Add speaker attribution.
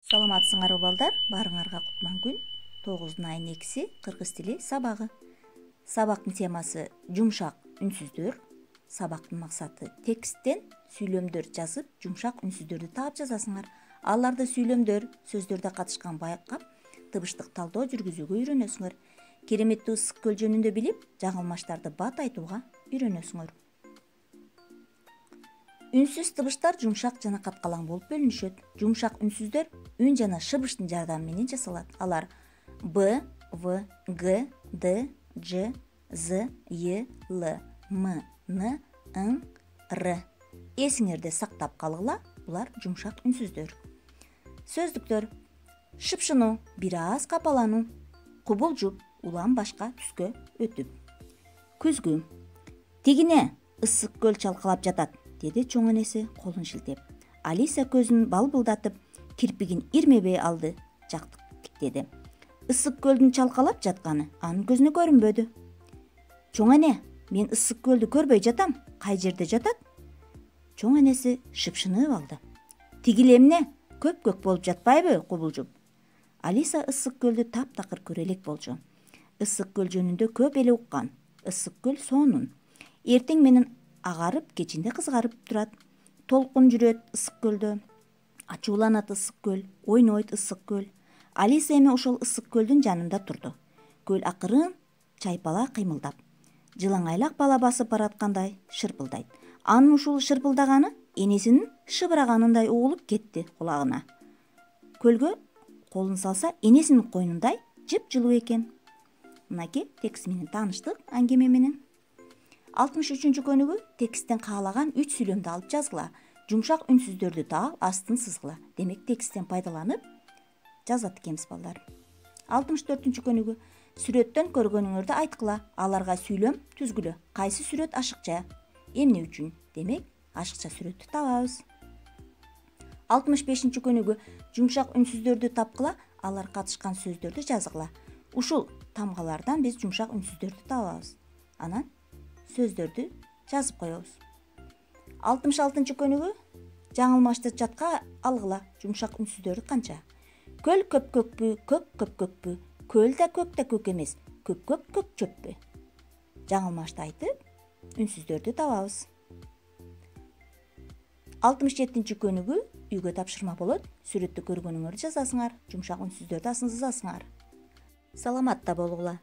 Speaker 1: Саламатсыңарбы балдар? Барыңарга кутман күн. 9 айын 2 кыргыз тили сабагы. Сабактын темасы жумшак үнсүздөр. Сабактын максаты тексттен сүйлөмдөр жазып, жумшак үнсүздөрдү таап жазасыңар. Аларды сүйлөмдөр, сөздөрдө катышкан байкап, тыбыштык талдоо жүргүзүүгө үйрөнөсүңөр. Кереметтүү ысык көл жөнүндө билип, жаңылмаштарды бат айтууга үйрөнөсүңөр. Үнсүз тыбыштар жумшак жана каткалаң болуп бөлүнүшөт. Жумшак үнсүздөр үн жана шыбыштын жардамы менен жасалат. Алар Б, В, Г, Д, Ж, З, Й, Л, М, Н, Ң, Р. Эсиңерде сактап калгыла, булар жумшак үнсүздөр. Сөздүктөр: шыпшынуу, бир аз капалануу, кубулжуп, улам башка түскө өтүп. Күзгү: тигине ысык көл чалкалап жатат, деди чоң энеси колун шилтеп. Алиса көзүн балбылдатып, кирпигин ирмебей алды, жактык тиктеди. Ысык көлдүн чалкалап жатканы анын көзүнө көрүнбөдү. Чоң эне, мен ысык көлдү көрбөй жатам, кай жерде жатат? Чоң энеси шыпшынып алды. Тигил эмне, көк болуп жатпайбы, кубулжуп? Алиса ысык көлдү таптакыр көрө элек болчу. Ысык көл жөнүндө көп эле уккан. Ысык көл сонун. Эртең менен агарып, кечинде кызгарып турат. Толкун жүрөт ысык көлдө. Ачууланат ысык көл, ойнойт ысык көл. Алиса эми ошол ысык көлдүн жанында турду. Көл акырын чайпала кыймылдап, жылаңайлак бала басып бараткандай шырпылдайт. Анын ушул шырпылдаганы энесинин шыбыраганындай угулуп кетти кулагына. Көлгө колун салса, энесинин койнундай жыпжылуу экен. Мынакей текст менен тааныштык, аңгеме менен. 63 көнүгү тексттен каалаган 3 сүйлөмдү алып жазгыла. Жумшак үнсүздөрдү таап, астын сызгыла. Демек тексттен пайдаланып жазат экенбиз балдар. 64 көнүгү сүрөттөн көргөнүңөрдү айткыла. Аларга сүйлөм түзгүлө. Кайсы сүрөт ашыкча? Эмне үчүн? Демек ашыкча сүрөттү табабыз. 65 көнүгү жумшак үнсүздөрдү тапкыла. Алар катышкан сөздөрдү жазгыла. Ушул тамгалардан биз жумшак үнсүздөрдү табабыз. Анан сөздөрдү жазып коебуз. 66 көнүгү жаңылмашты жатка алгыла. Жумшак үнсүздөрдү канча? Көл көк көкпү, көк көк көкпү. Көл да көк эмес, көк көк чөппү. Жаңылмашты айтып, үнсүздөрдү табабыз. 67 көнүгү үйгө тапшырма болот. Сүрөттү көргөнүңөрдү жазасыңар. Жумшак үнсүздөрдү астын сызасыңар. Саламатта болгула.